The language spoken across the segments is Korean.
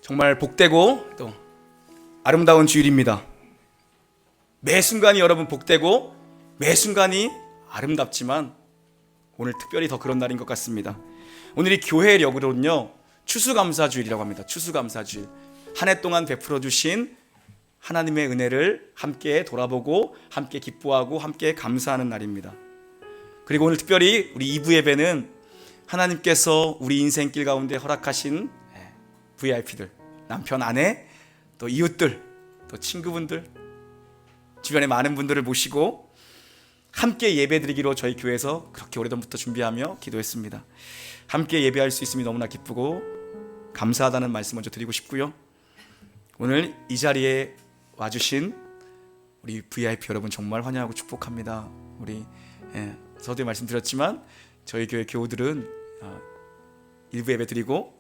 정말 복되고 또 아름다운 주일입니다. 매 순간이 여러분 복되고 매 순간이 아름답지만 오늘 특별히 더 그런 날인 것 같습니다. 오늘이 교회의 역으로는요 추수감사주일이라고 합니다. 추수감사주일, 한 해 동안 베풀어 주신 하나님의 은혜를 함께 돌아보고 함께 기뻐하고 함께 감사하는 날입니다. 그리고 오늘 특별히 우리 2부 예배는 하나님께서 우리 인생길 가운데 허락하신 VIP들, 남편, 아내, 또 이웃들, 또 친구분들, 주변에 많은 분들을 모시고 함께 예배드리기로 저희 교회에서 그렇게 오래전부터 준비하며 기도했습니다. 함께 예배할 수 있음이 너무나 기쁘고 감사하다는 말씀 먼저 드리고 싶고요. 오늘 이 자리에 와주신 우리 VIP 여러분 정말 환영하고 축복합니다. 우리 서두에 말씀드렸지만 저희 교회 교우들은 일부 예배 드리고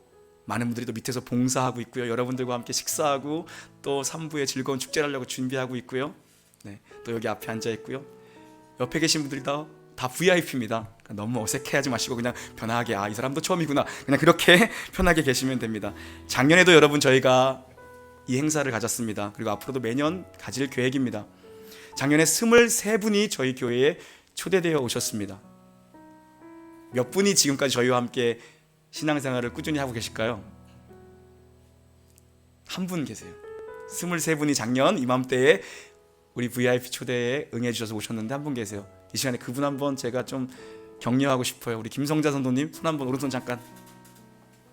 많은 분들이 또 밑에서 봉사하고 있고요. 여러분들과 함께 식사하고 또 3부에 즐거운 축제를 하려고 준비하고 있고요. 또 여기 앞에 앉아 있고요. 옆에 계신 분들이 다 VIP입니다. 너무 어색해하지 마시고 그냥 편하게 이 사람도 처음이구나 그냥 그렇게 편하게 계시면 됩니다. 작년에도 여러분 저희가 이 행사를 가졌습니다. 그리고 앞으로도 매년 가질 계획입니다. 작년에 23분이 저희 교회에 초대되어 오셨습니다. 몇 분이 지금까지 저희와 함께 신앙생활을 꾸준히 하고 계실까요? 한 분 계세요. 23분이 작년 이맘때에 우리 VIP 초대에 응해 주셔서 오셨는데 한 분 계세요. 이 시간에 그분 한번 제가 좀 격려하고 싶어요. 우리 김성자 선도님 손 한번, 오른손 잠깐.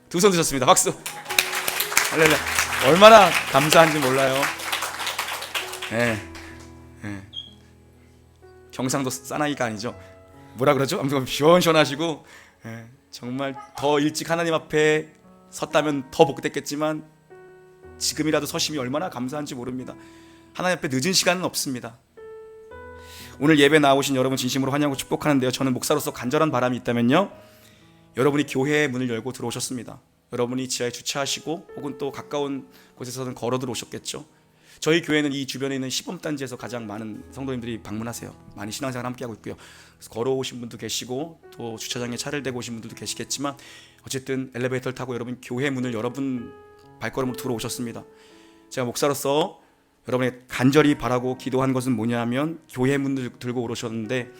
두 손 드셨습니다. 박수. 할렐루야. 얼마나 감사한지 몰라요. 경상도 사나이가 아니죠. 뭐라 그러죠? 아무튼 시원시원하시고 정말 더 일찍 하나님 앞에 섰다면 더 복됐겠지만 지금이라도 서심이 얼마나 감사한지 모릅니다. 하나님 앞에 늦은 시간은 없습니다. 오늘 예배 나오신 여러분 진심으로 환영하고 축복하는데요, 저는 목사로서 간절한 바람이 있다면요, 여러분이 교회의 문을 열고 들어오셨습니다. 여러분이 지하에 주차하시고 혹은 또 가까운 곳에서는 걸어 들어오셨겠죠. 저희 교회는 이 주변에 있는 시범단지에서 가장 많은 성도님들이 방문하세요. 많이 신앙생활 함께하고 있고요. 그래서 걸어오신 분도 계시고 또 주차장에 차를 대고 오신 분들도 계시겠지만 어쨌든 엘리베이터를 타고 여러분 교회 문을 여러분 발걸음으로 들어오셨습니다. 제가 목사로서 여러분의 간절히 바라고 기도한 것은 뭐냐면 교회 문을 들고 오셨는데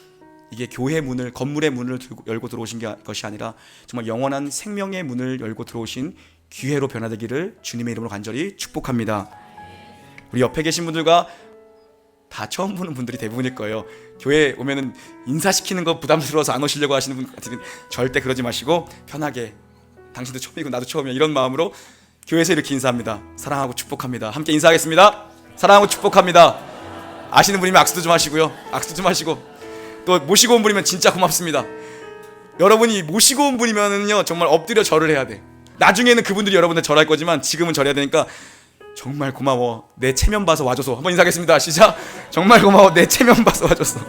이게 교회 문을, 건물의 문을 열고 들어오신 것이 아니라 정말 영원한 생명의 문을 열고 들어오신 기회로 변화되기를 주님의 이름으로 간절히 축복합니다. 우리 옆에 계신 분들과 다 처음 보는 분들이 대부분일 거예요. 교회 오면은 인사시키는 거 부담스러워서 안 오시려고 하시는 분 같으면 절대 그러지 마시고 편하게, 당신도 처음이고 나도 처음이야 이런 마음으로 교회에서 이렇게 인사합니다. 사랑하고 축복합니다. 함께 인사하겠습니다. 사랑하고 축복합니다. 아시는 분이면 악수도 좀 하시고요. 악수 좀 하시고, 또 모시고 온 분이면 진짜 고맙습니다. 여러분이 모시고 온 분이면은요 정말 엎드려 절을 해야 돼. 나중에는 그분들이 여러분들 절할 거지만 지금은 절해야 되니까 정말 고마워, 내 체면 봐서 와줘서. 한번 인사하겠습니다. 시작. 정말 고마워, 내 체면 봐서 와줘서.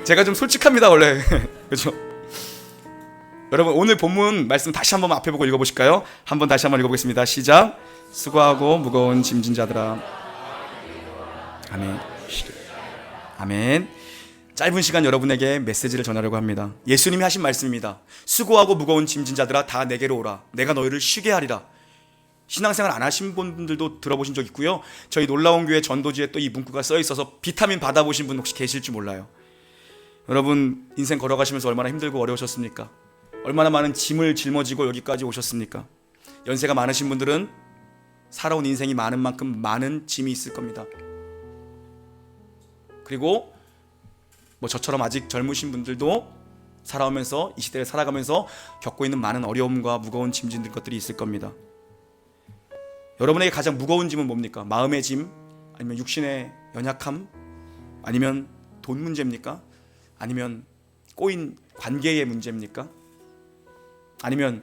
제가 좀 솔직합니다 원래. 그렇죠? 여러분 오늘 본문 말씀 다시 한번 앞에 보고 읽어보실까요? 한번 다시 한번 읽어보겠습니다. 시작. 수고하고 무거운 짐진 자들아. 아멘. 아멘. 짧은 시간 여러분에게 메시지를 전하려고 합니다. 예수님이 하신 말씀입니다. 수고하고 무거운 짐진 자들아 다 내게로 오라. 내가 너희를 쉬게 하리라. 신앙생활 안 하신 분들도 들어보신 적 있고요. 저희 놀라운 교회 전도지에 또 이 문구가 써 있어서 비타민 받아보신 분 혹시 계실지 몰라요. 여러분 인생 걸어가시면서 얼마나 힘들고 어려우셨습니까? 얼마나 많은 짐을 짊어지고 여기까지 오셨습니까? 연세가 많으신 분들은 살아온 인생이 많은 만큼 많은 짐이 있을 겁니다. 그리고 저처럼 아직 젊으신 분들도 살아오면서 이 시대를 살아가면서 겪고 있는 많은 어려움과 무거운 짐진들 것들이 있을 겁니다. 여러분에게 가장 무거운 짐은 뭡니까? 마음의 짐? 아니면 육신의 연약함? 아니면 돈 문제입니까? 아니면 꼬인 관계의 문제입니까? 아니면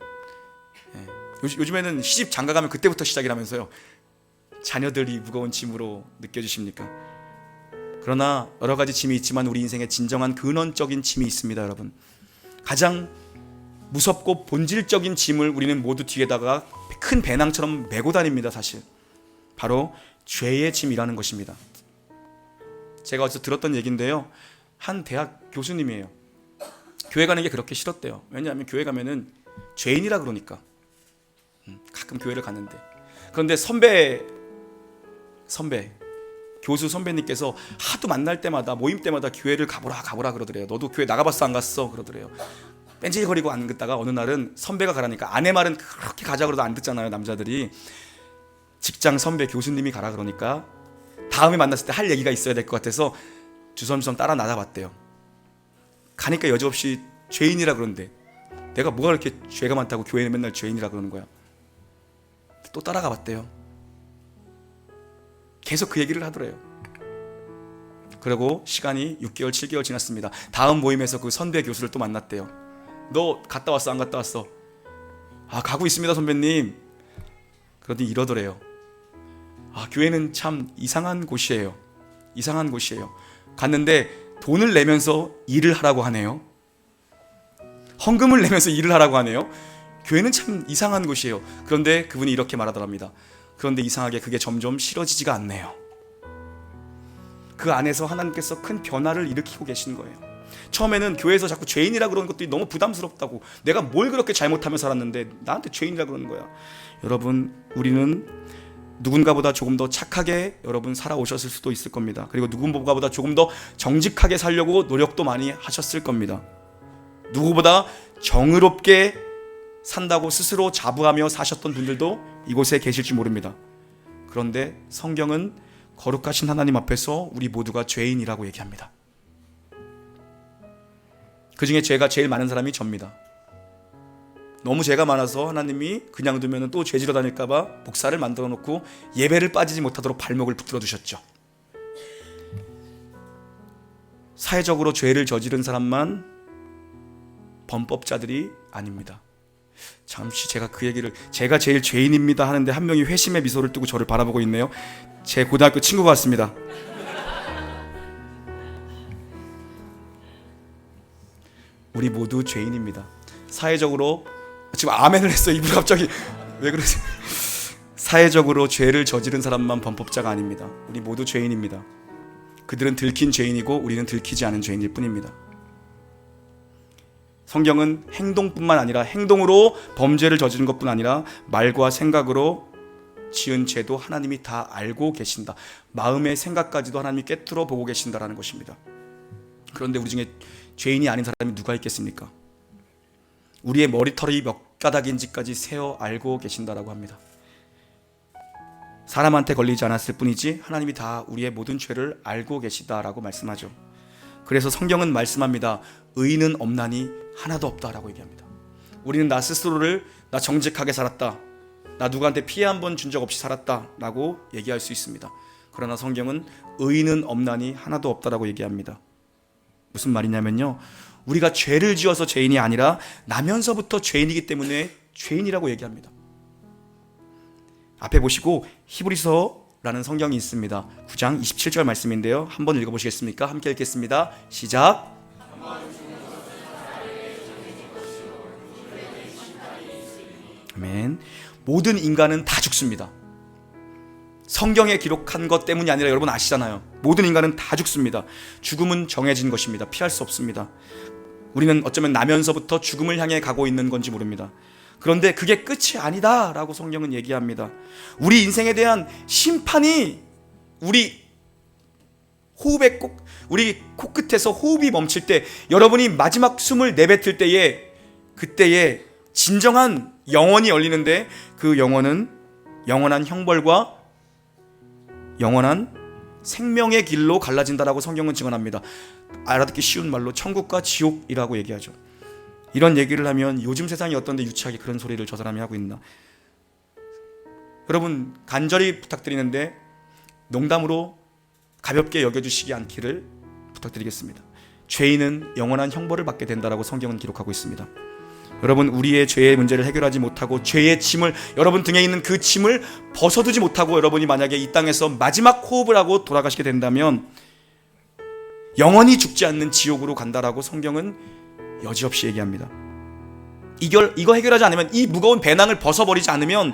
요즘에는 시집 장가가면 그때부터 시작이라면서요. 자녀들이 무거운 짐으로 느껴지십니까? 그러나 여러 가지 짐이 있지만 우리 인생에 진정한 근원적인 짐이 있습니다. 여러분, 가장 무섭고 본질적인 짐을 우리는 모두 뒤에다가 큰 배낭처럼 메고 다닙니다. 사실 바로 죄의 짐이라는 것입니다. 제가 어디서 들었던 얘기인데요, 한 대학 교수님이에요. 교회 가는 게 그렇게 싫었대요. 왜냐하면 교회 가면은 죄인이라 그러니까. 가끔 교회를 갔는데, 그런데 선배 교수 선배님께서 하도 만날 때마다 모임 때마다 교회를 가보라 그러더래요. 너도 교회 나가봤어 안 갔어 그러더래요. 뺀질거리고 안 갔다가 어느 날은 선배가 가라니까, 아내 말은 그렇게 가자 그러도 안 듣잖아요 남자들이. 직장 선배 교수님이 가라 그러니까 다음에 만났을 때 할 얘기가 있어야 될 것 같아서 주섬주섬 따라 나가봤대요. 가니까 여지없이 죄인이라 그러는데, 내가 뭐가 그렇게 죄가 많다고 교회는 맨날 죄인이라 그러는 거야. 또 따라가 봤대요. 계속 그 얘기를 하더래요. 그리고 시간이 6개월 7개월 지났습니다. 다음 모임에서 그 선배 교수를 또 만났대요. 너 갔다 왔어 안 갔다 왔어? 아, 가고 있습니다 선배님. 그러더니 이러더래요. 아, 교회는 참 이상한 곳이에요. 이상한 곳이에요. 갔는데 돈을 내면서 일을 하라고 하네요. 헌금을 내면서 일을 하라고 하네요. 교회는 참 이상한 곳이에요. 그런데 그분이 이렇게 말하더랍니다. 그런데 이상하게 그게 점점 싫어지지가 않네요. 그 안에서 하나님께서 큰 변화를 일으키고 계신 거예요. 처음에는 교회에서 자꾸 죄인이라 그러는 것들이 너무 부담스럽다고, 내가 뭘 그렇게 잘못하며 살았는데 나한테 죄인이라 그러는 거야. 여러분, 우리는 누군가보다 조금 더 착하게 여러분 살아오셨을 수도 있을 겁니다. 그리고 누군가보다 조금 더 정직하게 살려고 노력도 많이 하셨을 겁니다. 누구보다 정의롭게 산다고 스스로 자부하며 사셨던 분들도 이곳에 계실지 모릅니다. 그런데 성경은 거룩하신 하나님 앞에서 우리 모두가 죄인이라고 얘기합니다. 그 중에 죄가 제일 많은 사람이 접니다. 너무 죄가 많아서 하나님이 그냥 두면 또 죄지러 다닐까봐 목사를 만들어 놓고 예배를 빠지지 못하도록 발목을 붙들어 두셨죠. 사회적으로 죄를 저지른 사람만 범법자들이 아닙니다. 잠시 제가 그 얘기를, 제가 제일 죄인입니다 하는데 한 명이 회심의 미소를 띠고 저를 바라보고 있네요. 제 고등학교 친구 같습니다. 우리 모두 죄인입니다. 사회적으로, 지금 아멘을 했어요. 이분 갑자기 왜 그러세요? 사회적으로 죄를 저지른 사람만 범법자가 아닙니다. 우리 모두 죄인입니다. 그들은 들킨 죄인이고 우리는 들키지 않은 죄인일 뿐입니다. 성경은 행동뿐만 아니라, 행동으로 범죄를 저지른 것뿐 아니라 말과 생각으로 지은 죄도 하나님이 다 알고 계신다. 마음의 생각까지도 하나님이 꿰뚫어 보고 계신다라는 것입니다. 그런데 우리 중에 죄인이 아닌 사람이 누가 있겠습니까? 우리의 머리털이 몇 가닥인지까지 세어 알고 계신다라고 합니다. 사람한테 걸리지 않았을 뿐이지 하나님이 다 우리의 모든 죄를 알고 계시다라고 말씀하죠. 그래서 성경은 말씀합니다. 의인은 없나니 하나도 없다라고 얘기합니다. 우리는 나 스스로를 나 정직하게 살았다, 나 누구한테 피해 한 번 준 적 없이 살았다라고 얘기할 수 있습니다. 그러나 성경은 의인은 없나니 하나도 없다라고 얘기합니다. 무슨 말이냐면요, 우리가 죄를 지어서 죄인이 아니라 나면서부터 죄인이기 때문에 죄인이라고 얘기합니다. 앞에 보시고 히브리서라는 성경이 있습니다. 9장 27절 말씀인데요, 한번 읽어보시겠습니까? 함께 읽겠습니다. 시작. 아멘. 모든 인간은 다 죽습니다. 성경에 기록한 것 때문이 아니라 여러분 아시잖아요. 모든 인간은 다 죽습니다. 죽음은 정해진 것입니다. 피할 수 없습니다. 우리는 어쩌면 나면서부터 죽음을 향해 가고 있는 건지 모릅니다. 그런데 그게 끝이 아니다 라고 성경은 얘기합니다. 우리 인생에 대한 심판이 우리 호흡의 우리 코끝에서 호흡이 멈출 때, 여러분이 마지막 숨을 내뱉을 때에, 그때에 진정한 영원이 열리는데, 그 영원은 영원한 형벌과 영원한 생명의 길로 갈라진다라고 성경은 증언합니다. 알아듣기 쉬운 말로 천국과 지옥이라고 얘기하죠. 이런 얘기를 하면 요즘 세상이 어떤데 유치하게 그런 소리를 저 사람이 하고 있나. 여러분 간절히 부탁드리는데 농담으로 가볍게 여겨주시지 않기를 부탁드리겠습니다. 죄인은 영원한 형벌을 받게 된다라고 성경은 기록하고 있습니다. 여러분, 우리의 죄의 문제를 해결하지 못하고 죄의 짐을, 여러분 등에 있는 그 짐을 벗어두지 못하고 여러분이 만약에 이 땅에서 마지막 호흡을 하고 돌아가시게 된다면 영원히 죽지 않는 지옥으로 간다라고 성경은 여지없이 얘기합니다. 이거 해결하지 않으면, 이 무거운 배낭을 벗어버리지 않으면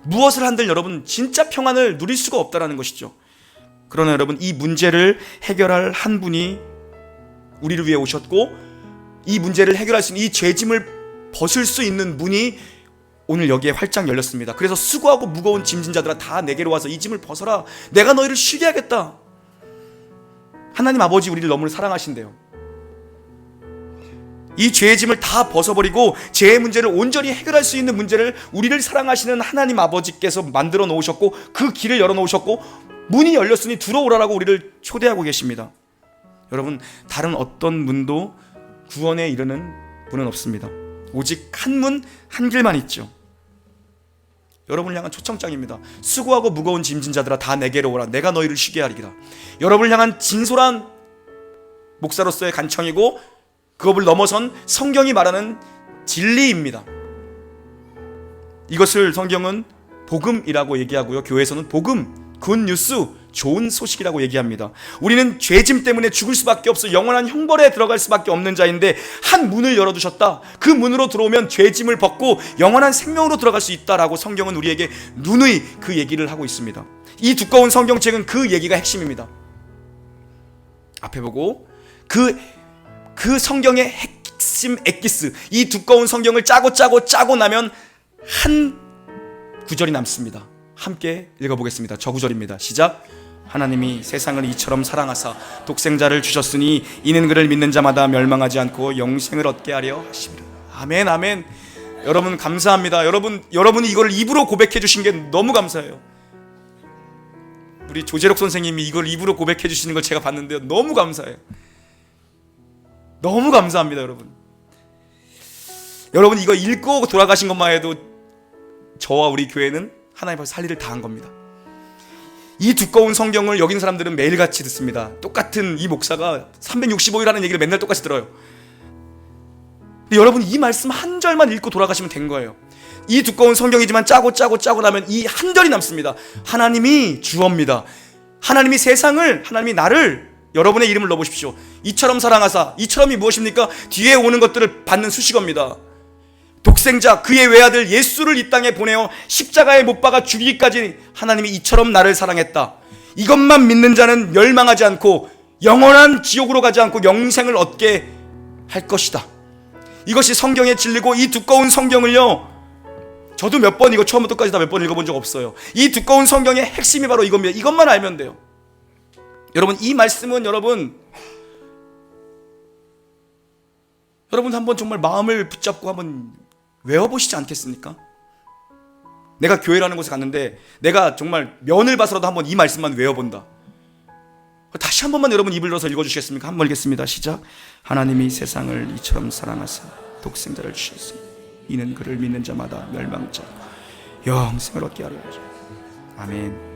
무엇을 한들 여러분 진짜 평안을 누릴 수가 없다라는 것이죠. 그러나 여러분, 이 문제를 해결할 한 분이 우리를 위해 오셨고, 이 문제를 해결할 수 있는, 이 죄짐을 벗을 수 있는 분이 오늘 여기에 활짝 열렸습니다. 그래서 수고하고 무거운 짐진 자들아 다 내게로 와서 이 짐을 벗어라. 내가 너희를 쉬게 하겠다. 하나님 아버지 우리를 너무 사랑하신대요. 이 죄의 짐을 다 벗어버리고 죄의 문제를 온전히 해결할 수 있는 문제를 우리를 사랑하시는 하나님 아버지께서 만들어 놓으셨고 그 길을 열어 놓으셨고 문이 열렸으니 들어오라라고 우리를 초대하고 계십니다. 여러분, 다른 어떤 문도 구원에 이르는 문은 없습니다. 오직 한 문, 한 길만 있죠. 여러분을 향한 초청장입니다. 수고하고 무거운 짐진 자들아 다 내게로 오라. 내가 너희를 쉬게 하리라. 여러분을 향한 진솔한 목사로서의 간청이고 그것을 넘어선 성경이 말하는 진리입니다. 이것을 성경은 복음이라고 얘기하고요, 교회에서는 복음, 굿뉴스, 좋은 소식이라고 얘기합니다. 우리는 죄짐 때문에 죽을 수밖에 없어 영원한 형벌에 들어갈 수밖에 없는 자인데 한 문을 열어두셨다. 그 문으로 들어오면 죄짐을 벗고 영원한 생명으로 들어갈 수 있다라고 성경은 우리에게 누누이 그 얘기를 하고 있습니다. 이 두꺼운 성경책은 그 얘기가 핵심입니다. 앞에 보고 그 성경의 핵심 엑기스, 이 두꺼운 성경을 짜고 나면 한 구절이 남습니다. 함께 읽어보겠습니다. 저 구절입니다. 시작. 하나님이 세상을 이처럼 사랑하사 독생자를 주셨으니 이는 그를 믿는 자마다 멸망하지 않고 영생을 얻게 하려 하심이라. 아멘, 아멘. 여러분 감사합니다. 여러분이 이걸 입으로 고백해 주신 게 너무 감사해요. 우리 조재록 선생님이 이걸 입으로 고백해 주시는 걸 제가 봤는데요, 너무 감사해요. 너무 감사합니다. 여러분 이거 읽고 돌아가신 것만 해도 저와 우리 교회는 하나님 앞에서 할 일을 다 한 겁니다. 이 두꺼운 성경을 여긴 사람들은 매일같이 듣습니다. 똑같은 이 목사가 365일 하는 얘기를 맨날 똑같이 들어요. 근데 여러분 이 말씀 한 절만 읽고 돌아가시면 된 거예요. 이 두꺼운 성경이지만 짜고 나면 이 한 절이 남습니다. 하나님이 주어입니다. 하나님이 나를, 여러분의 이름을 넣어보십시오. 이처럼 사랑하사, 이처럼이 무엇입니까? 뒤에 오는 것들을 받는 수식어입니다. 독생자, 그의 외아들 예수를 이 땅에 보내어 십자가에 못 박아 죽이기까지 하나님이 이처럼 나를 사랑했다. 이것만 믿는 자는 멸망하지 않고 영원한 지옥으로 가지 않고 영생을 얻게 할 것이다. 이것이 성경의 진리고, 이 두꺼운 성경을요, 저도 몇 번 이거 처음부터 끝까지 다 몇 번 읽어본 적 없어요. 이 두꺼운 성경의 핵심이 바로 이겁니다. 이것만 알면 돼요. 여러분 이 말씀은 여러분 한번 정말 마음을 붙잡고 한번 외워보시지 않겠습니까? 내가 교회라는 곳에 갔는데 내가 정말 면을 봐서라도 한번 이 말씀만 외워본다. 다시 한 번만 여러분 입을 열어서 읽어주시겠습니까? 한번 읽겠습니다. 시작. 하나님이 세상을 이처럼 사랑하사 독생자를 주셨으니 이는 그를 믿는 자마다 멸망치 않고 영생을 얻게 하려 하시오. 아멘.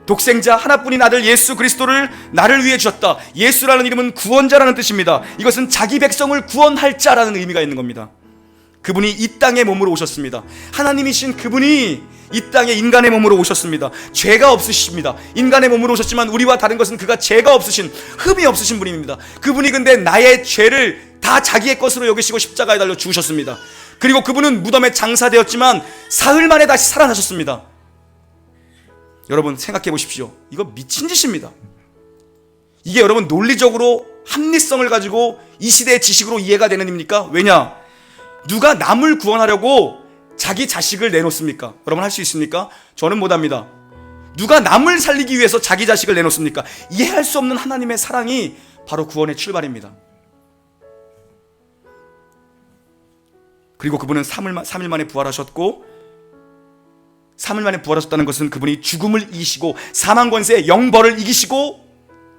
독생자 하나뿐인 아들 예수 그리스도를 나를 위해 주셨다. 예수라는 이름은 구원자라는 뜻입니다. 이것은 자기 백성을 구원할 자라는 의미가 있는 겁니다. 그분이 이 땅에 몸으로 오셨습니다. 하나님이신 그분이 이 땅에 인간의 몸으로 오셨습니다. 죄가 없으십니다. 인간의 몸으로 오셨지만 우리와 다른 것은 그가 죄가 없으신, 흠이 없으신 분입니다. 그분이 근데 나의 죄를 다 자기의 것으로 여기시고 십자가에 달려 죽으셨습니다. 그리고 그분은 무덤에 장사되었지만 사흘 만에 다시 살아나셨습니다. 여러분 생각해 보십시오. 이거 미친 짓입니다. 이게 여러분 논리적으로 합리성을 가지고 이 시대의 지식으로 이해가 되는 일입니까? 왜냐? 누가 남을 구원하려고 자기 자식을 내놓습니까? 여러분 할 수 있습니까? 저는 못합니다. 누가 남을 살리기 위해서 자기 자식을 내놓습니까? 이해할 수 없는 하나님의 사랑이 바로 구원의 출발입니다. 그리고 그분은 3일 만에 부활하셨고, 3일 만에 부활하셨다는 것은 그분이 죽음을 이기시고 사망 권세의 영벌을 이기시고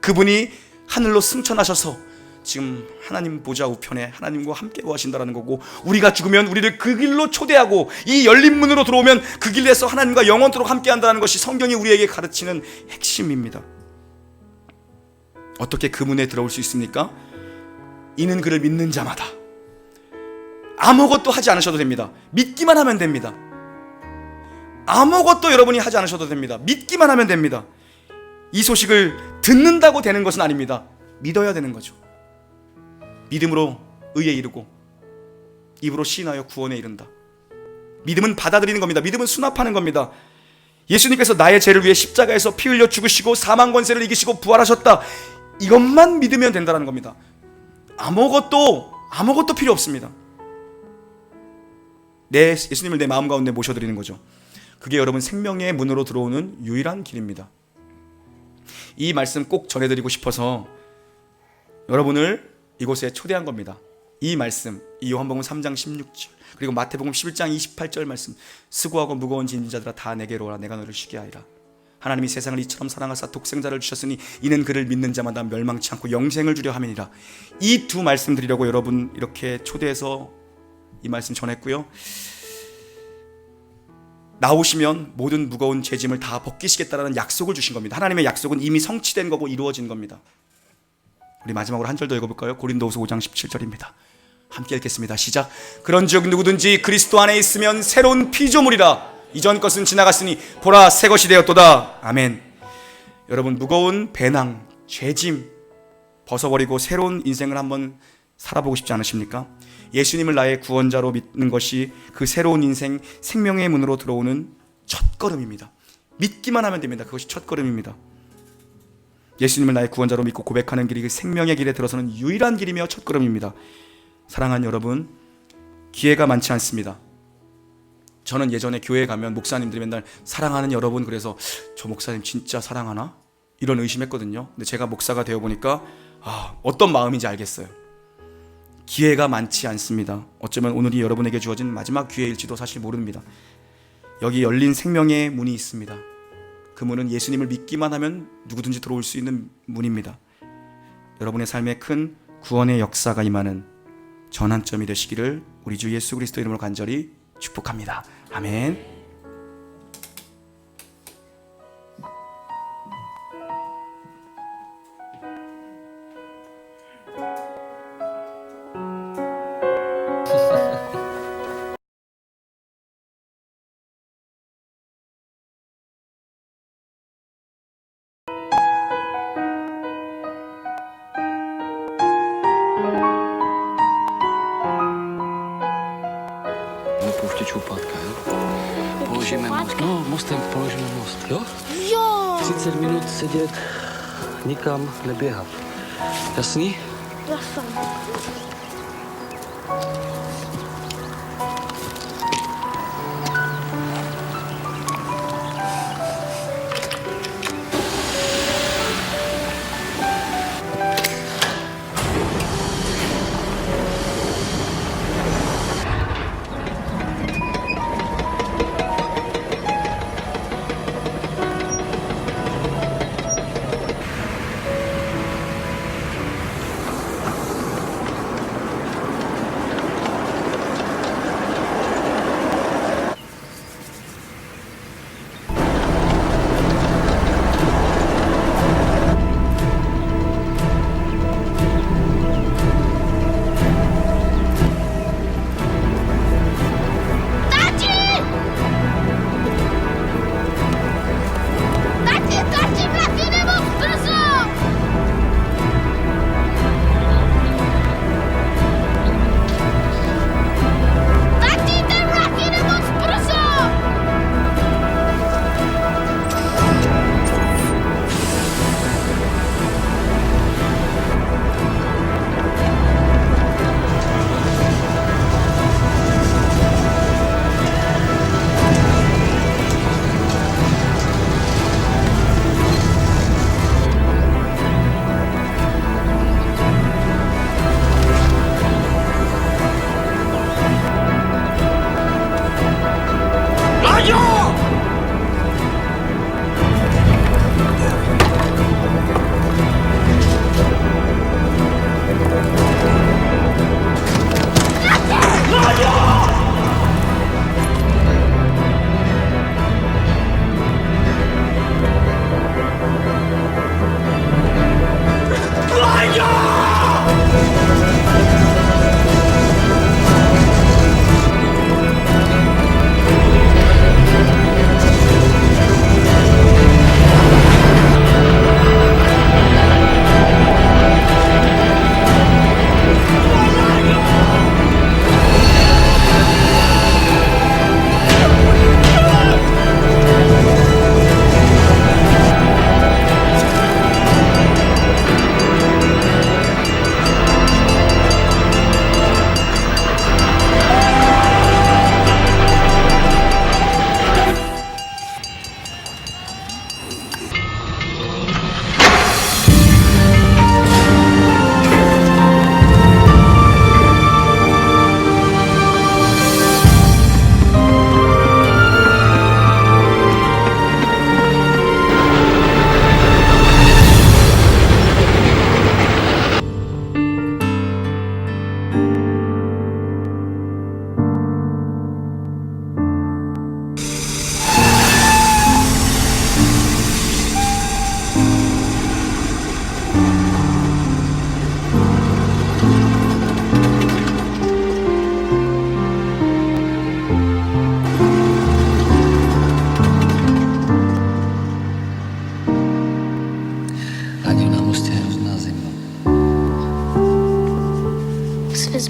그분이 하늘로 승천하셔서 지금 하나님 보좌 우편에 하나님과 함께 거하신다는 거고, 우리가 죽으면 우리를 그 길로 초대하고 이 열린 문으로 들어오면 그 길에서 하나님과 영원토록 함께 한다는 것이 성경이 우리에게 가르치는 핵심입니다. 어떻게 그 문에 들어올 수 있습니까? 이는 그를 믿는 자마다. 아무것도 하지 않으셔도 됩니다. 믿기만 하면 됩니다. 아무것도 여러분이 하지 않으셔도 됩니다. 믿기만 하면 됩니다. 이 소식을 듣는다고 되는 것은 아닙니다. 믿어야 되는 거죠. 믿음으로 의에 이르고 입으로 시인하여 구원에 이른다. 믿음은 받아들이는 겁니다. 믿음은 수납하는 겁니다. 예수님께서 나의 죄를 위해 십자가에서 피 흘려 죽으시고 사망 권세를 이기시고 부활하셨다. 이것만 믿으면 된다는 겁니다. 아무것도 필요 없습니다. 예수님을 내 마음 가운데 모셔드리는 거죠. 그게 여러분 생명의 문으로 들어오는 유일한 길입니다. 이 말씀 꼭 전해드리고 싶어서 여러분을 이곳에 초대한 겁니다. 이 말씀, 이 요한복음 3장 16절 그리고 마태복음 11장 28절 말씀, 수고하고 무거운 짐진 자들아 다 내게로 오라 내가 너를 쉬게 하리라. 하나님이 세상을 이처럼 사랑하사 독생자를 주셨으니 이는 그를 믿는 자마다 멸망치 않고 영생을 주려 함이니라. 이 두 말씀 드리려고 여러분 이렇게 초대해서 이 말씀 전했고요. 나오시면 모든 무거운 죄짐을 다 벗기시겠다라는 약속을 주신 겁니다. 하나님의 약속은 이미 성취된 거고 이루어진 겁니다. 우리 마지막으로 한 절 더 읽어볼까요? 고린도후서 5장 17절입니다. 함께 읽겠습니다. 시작. 그런즉 누구든지 그리스도 안에 있으면 새로운 피조물이라. 이전 것은 지나갔으니 보라 새 것이 되었도다. 아멘. 여러분 무거운 배낭, 죄짐 벗어버리고 새로운 인생을 한번 살아보고 싶지 않으십니까? 예수님을 나의 구원자로 믿는 것이 그 새로운 인생, 생명의 문으로 들어오는 첫걸음입니다. 믿기만 하면 됩니다. 그것이 첫걸음입니다. 예수님을 나의 구원자로 믿고 고백하는 길이 그 생명의 길에 들어서는 유일한 길이며 첫걸음입니다. 사랑하는 여러분, 기회가 많지 않습니다. 저는 예전에 교회에 가면 목사님들이 맨날 사랑하는 여러분, 그래서 저 목사님 진짜 사랑하나? 이런 의심했거든요. 근데 제가 목사가 되어보니까 어떤 마음인지 알겠어요. 기회가 많지 않습니다. 어쩌면 오늘이 여러분에게 주어진 마지막 기회일지도 사실 모릅니다. 여기 열린 생명의 문이 있습니다. 그 문은 예수님을 믿기만 하면 누구든지 들어올 수 있는 문입니다. 여러분의 삶에 큰 구원의 역사가 임하는 전환점이 되시기를 우리 주 예수 그리스도 이름으로 간절히 축복합니다. 아멘. Pouště čupatka, jo? Položíme most. No, mostem položíme most, jo? Jo, 30 minut sedět, nikam neběhat. Jasný? jasně.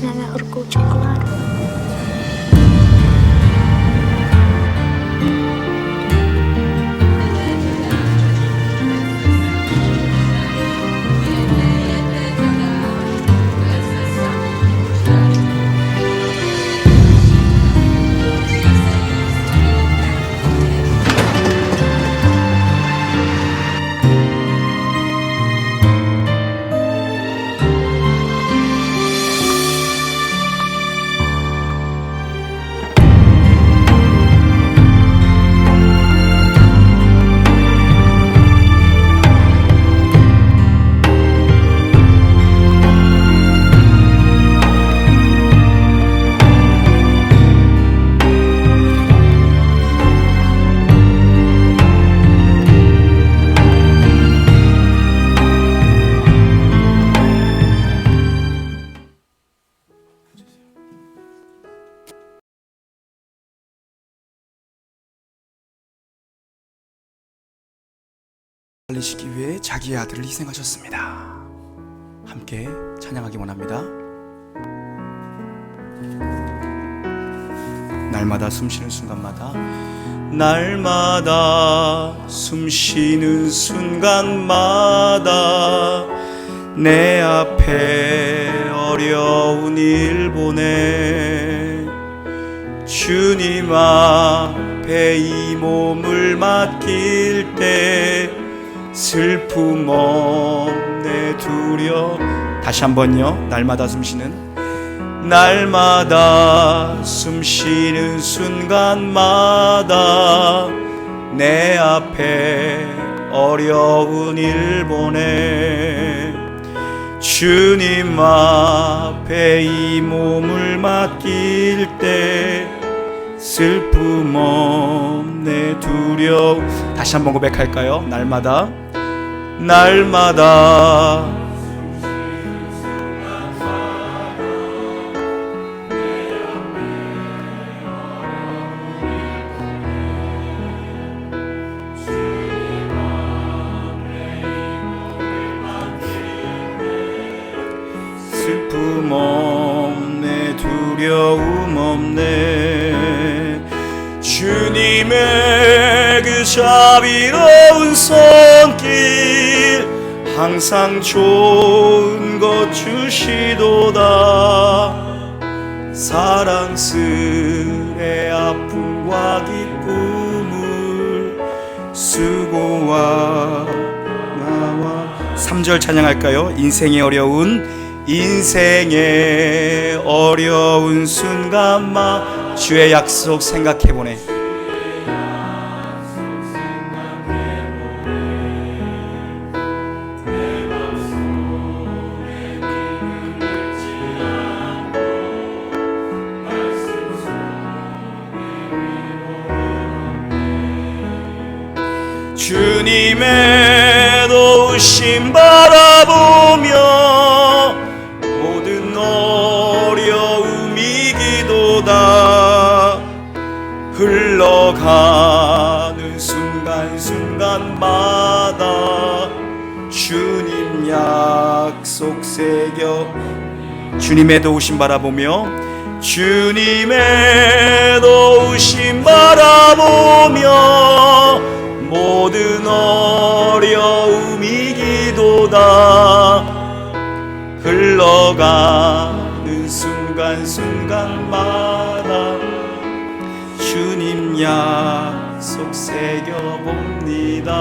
me mejor con chocolate. 살리시기 위해 자기의 아들을 희생하셨습니다. 함께 찬양하기 원합니다. 날마다 숨쉬는 순간마다, 날마다 숨쉬는 순간마다 내 앞에 어려운 일 보내 주님 앞에 이 몸을 맡길 때 슬픔 없네 두려. 다시 한번요. 날마다 숨쉬는, 날마다 숨쉬는 순간마다 내 앞에 어려운 일 보내 주님 앞에 이 몸을 맡길 때 슬픔 없네 두려움. 다시 한번 고백할까요? 날마다 날마다 슬픔 없네 두려움 없네 주님의 그 자비로운 손길 항상 좋은 것 주시도다 사랑스레 아픔과 기쁨을 수고와 나와 3절 찬양할까요? 인생의 어려운 순간만 주의 약속 생각해보네 주님의 도우심 바라보며 모든 어려움 이기도다 흘러가는 순간순간마다 주님 약속 새겨 주님의 도우심 바라보며 주님의 도우심 바라보며 모든 어려움 이기도다 흘러가는 순간순간마다 주님 약속 새겨봅니다.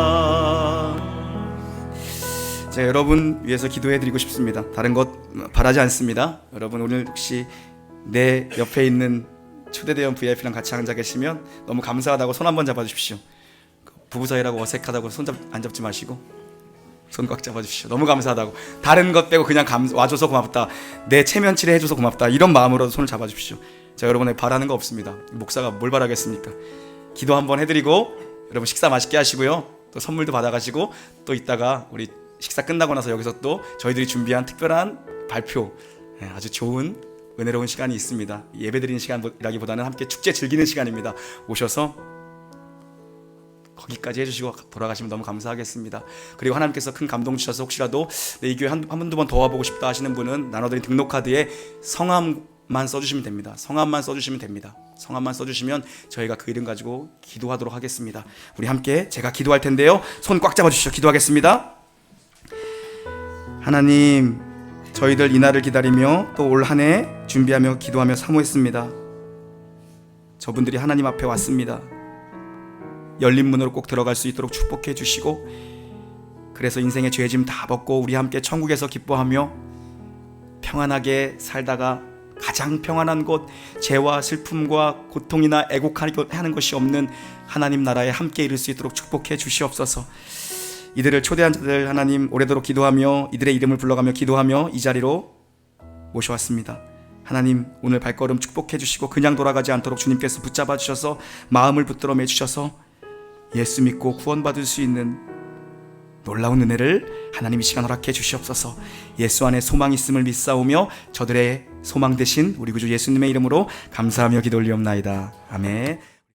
자, 여러분 위해서 기도해드리고 싶습니다. 다른 것 바라지 않습니다. 여러분 오늘 혹시 내 옆에 있는 초대대원 VIP랑 같이 앉아 계시면 너무 감사하다고 손 한번 잡아주십시오. 부부 사이라고 어색하다고 손 안 잡지 마시고 손 꽉 잡아주십시오. 너무 감사하다고 다른 것 빼고 그냥 와줘서 고맙다 내 체면치레 해줘서 고맙다 이런 마음으로 손을 잡아주십시오. 자, 여러분의 바라는 거 없습니다. 목사가 뭘 바라겠습니까? 기도 한번 해드리고 여러분 식사 맛있게 하시고요. 또 선물도 받아가시고 또 이따가 우리 식사 끝나고 나서 여기서 또 저희들이 준비한 특별한 발표 아주 좋은 은혜로운 시간이 있습니다. 예배드리는 시간이라기보다는 함께 축제 즐기는 시간입니다. 오셔서 거기까지 해주시고 돌아가시면 너무 감사하겠습니다. 그리고 하나님께서 큰 감동 주셔서 혹시라도 이 교회 한두 번 더 와보고 싶다 하시는 분은 나눠드린 등록카드에 성함만 써주시면 됩니다. 성함만 써주시면 됩니다. 성함만 써주시면 저희가 그 이름 가지고 기도하도록 하겠습니다. 우리 함께 제가 기도할 텐데요, 손 꽉 잡아주시죠. 기도하겠습니다. 하나님, 저희들 이날을 기다리며 또 올 한 해 준비하며 기도하며 사모했습니다. 저분들이 하나님 앞에 왔습니다. 열린 문으로 꼭 들어갈 수 있도록 축복해 주시고, 그래서 인생의 죄짐 다 벗고 우리 함께 천국에서 기뻐하며 평안하게 살다가 가장 평안한 곳, 죄와 슬픔과 고통이나 애곡하는 것이 없는 하나님 나라에 함께 이룰 수 있도록 축복해 주시옵소서. 이들을 초대한 자들 하나님, 오래도록 기도하며 이들의 이름을 불러가며 기도하며 이 자리로 모셔왔습니다. 하나님, 오늘 발걸음 축복해 주시고 그냥 돌아가지 않도록 주님께서 붙잡아 주셔서 마음을 붙들어 매주셔서 예수 믿고 구원받을 수 있는 놀라운 은혜를 하나님 이 시간 허락해 주시옵소서. 예수 안에 소망이 있음을 믿사오며 저들의 소망 되신 우리 구주 예수님의 이름으로 감사하며 기도 올리옵나이다. 아멘.